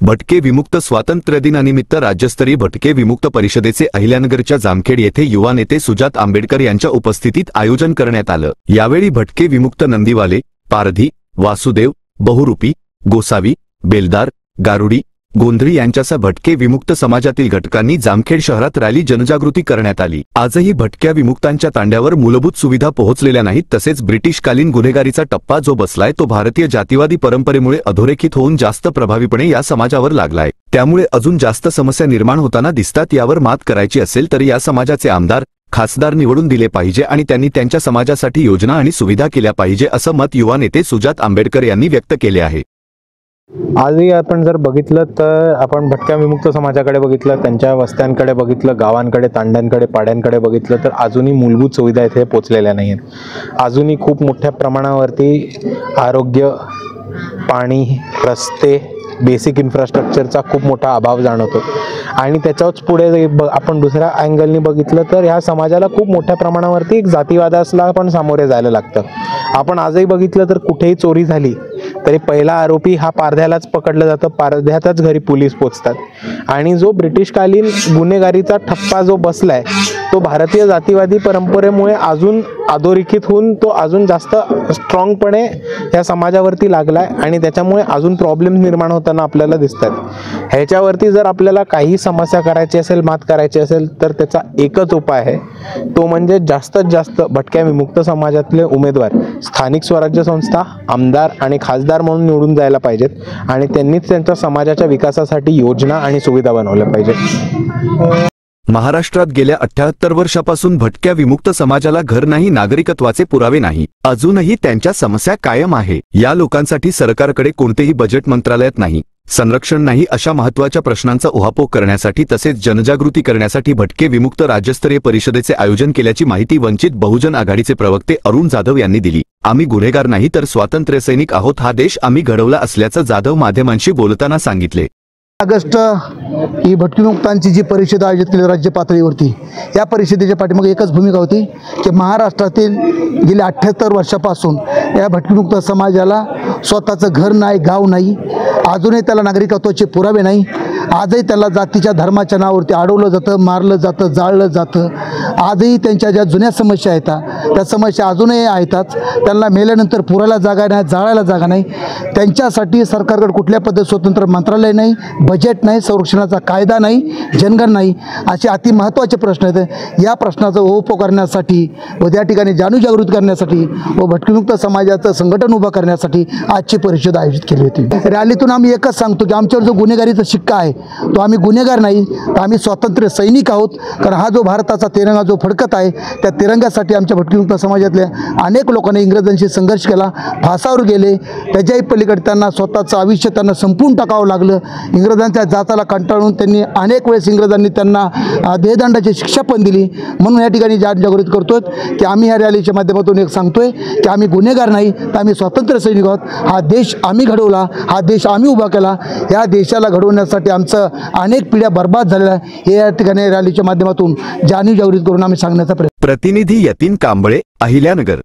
भटके विमुक्त स्वातंत्र्य दिनानिमित्त राज्यस्तरीय भटके विमुक्त परिषदेचे अहिल्यानगरच्या जामखेड येथे युवा नेते सुजात आंबेडकर यांच्या उपस्थितीत आयोजन करण्यात आलं। यावेळी भटके विमुक्त नंदीवाले, पारधी, वासुदेव, बहुरूपी, गोसावी, बेलदार, गारुडी, गोंधळी यांच्यासह भटके विमुक्त समाजातील घटकांनी जामखेड शहरात रॅली जनजागृती करण्यात आली। आजही भटक्या विमुक्तांच्या तांड्यावर मूलभूत सुविधा पोहोचलेल्या नाहीत, तसेच ब्रिटिशकालीन गुन्हेगारीचा टप्पा जो बसलाय तो भारतीय जातीवादी परंपरेमुळे अधोरेखित होऊन जास्त प्रभावीपणे या समाजावर लागलाय। त्यामुळे अजून जास्त समस्या निर्माण होताना दिसतात। यावर मात करायची असेल तर या समाजाचे आमदार, खासदार निवडून दिले पाहिजे आणि त्यांनी त्यांच्या समाजासाठी योजना आणि सुविधा केल्या पाहिजे, असं मत युवा नेते सुजात आंबेडकर यांनी व्यक्त केले आहे। आजही आपण जर बघितलं तर आपण भटक्या विमुक्त समाजाकडे बघितलं, त्यांच्या वस्त्यांकडे बघितलं, गावांकडे, तांड्यांकडे, पाड्यांकडे बघितलं तर अजूनही मूलभूत सुविधा इथे पोचलेल्या नाही आहेत। अजूनही खूप मोठ्या प्रमाणावरती आरोग्य, पाणी, रस्ते, बेसिक इन्फ्रास्ट्रक्चरचा खूप मोठा अभाव जाणवतो। आणि त्याच्याच पुढे आपण दुसऱ्या अँगलनी बघितलं तर ह्या समाजाला खूप मोठ्या प्रमाणावरती एक जातीवादाला पण सामोरे जायला लागतं। आपण आजही बघितलं तर कुठेही चोरी झाली तरी पहिला आरोपी हा पारध्यालाच पकडलं जातं, पारध्यातच घरी पोलीस पोचतात। आणि जो ब्रिटिशकालीन गुन्हेगारीचा ठप्पा जो बसलाय तो भारतीय जातीवादी परंपरेमुळे अजून अधोरेखित होऊन तो अजून जास्त स्ट्रॉंगपणे या समाजावरती लागलाय आणि त्याच्यामुळे अजून प्रॉब्लेम निर्माण होताना आपल्याला दिसतात। ह्याच्यावरती जर आपल्याला काही समस्या करायची असेल, मात करायची असेल तर त्याचा एकच उपाय आहे, तो म्हणजे जास्तीत जास्त भटक्या विमुक्त समाजातले उमेदवार स्थानिक स्वराज्य संस्था, आमदार आणि खासदार म्हणून निवडून जायला पाहिजेत आणि त्यांनीच त्यांच्या समाजाच्या विकासासाठी योजना आणि सुविधा बनवल्या पाहिजेत। महाराष्ट्रात गेल्या 78 वर्षापासून भटक्या विमुक्त समाजाला घर नाही, नागरिकत्वाचे पुरावे नाही, अजूनही त्यांच्या समस्या कायम आहे। या लोकांसाठी सरकारकडे कोणतेही बजेट मंत्रालयात नाही, संरक्षण नाही, अशा महत्त्वाच्या प्रश्नांचा उहापोह करण्यासाठी तसेच जनजागृती करण्यासाठी भटके विमुक्त राज्यस्तरीय परिषदेचे आयोजन केल्याची माहिती वंचित बहुजन आघाडीचे प्रवक्ते अरुण जाधव यांनी दिली। आम्ही गुन्हेगार नाही तर स्वातंत्र्य सैनिक आहोत, हा देश आम्ही घडवला असल्याचं जाधव माध्यमांशी बोलताना सांगितले। ऑगस्ट ही भटकीमुक्तांची जी परिषद आयोजित केली राज्य पातळीवरती, या परिषदेच्या पाठीमागे एकच भूमिका होती की महाराष्ट्रातील गेल्या 78 वर्षापासून या भटकीमुक्त समाजाला स्वतःचं घर नाही, गाव नाही, अजूनही त्याला नागरिकत्वाचे पुरावे नाही, आजही त्याला जातीच्या धर्माच्या नावावरती अडवलं जातं, मारलं जातं, जाळलं जातं। आजही त्यांच्या ज्या जुन्या समस्या आहेत त्या समस्या अजूनही आहेतच। त्यांना मेल्यानंतर पुरायला जागा नाही, जाळायला जागा नाही, त्यांच्यासाठी सरकारकडे कुठल्या पद्धत स्वतंत्र मंत्रालय नाही, बजेट नाही, संरक्षणाचा कायदा नाही, जनगणना नाही, असे अति महत्त्वाचे प्रश्न आहेत। या प्रश्नाचा उहापोह करण्यासाठी व त्या ठिकाणी जाणीवजागृती करण्यासाठी व भटकीमुक्त समाजाचं संघटन उभं करण्यासाठी आजची परिषद आयोजित केली होती। रॅलीतून आम्ही एकच सांगतो की आमच्यावर जो गुन्हेगारीचा शिक्का आहे तो आम्ही गुन्हेगार नाही, तर आम्ही स्वातंत्र्य सैनिक आहोत। कारण हा जो भारताचा तिरंगा जो फडकत आहे त्या तिरंग्यासाठी आमच्या भटकीमुक्त समाजातल्या अनेक लोकांनी इंग्रजांशी संघर्ष केला, फासावर गेले, त्याच्याही पलीकडे त्यांना स्वतःचं आयुष्य त्यांना संपवून टाकावं लागलं। इंग्रजांच्या जाताला कंटाळून त्यांनी अनेक वेळेस इंग्रजांनी त्यांना देहदंडाची शिक्षा पण दिली। म्हणून या ठिकाणी जागृत करतोय की आम्ही या रॅलीच्या माध्यमातून एक सांगतोय की आम्ही गुन्हेगार नाही तर आम्ही स्वातंत्र्य सैनिक आहोत। हा देश आम्ही घडवला, हा देश आम्ही उभा केला, या देशाला घडवण्यासाठी आमचं अनेक पिढ्या बर्बाद झालेल्या आहे, हे या ठिकाणी रॅलीच्या माध्यमातून जाणीवजागृती करून आम्ही सांगण्याचा प्रयत्न। प्रतिनिधी यतीन कांबळे, अहिल्यानगर।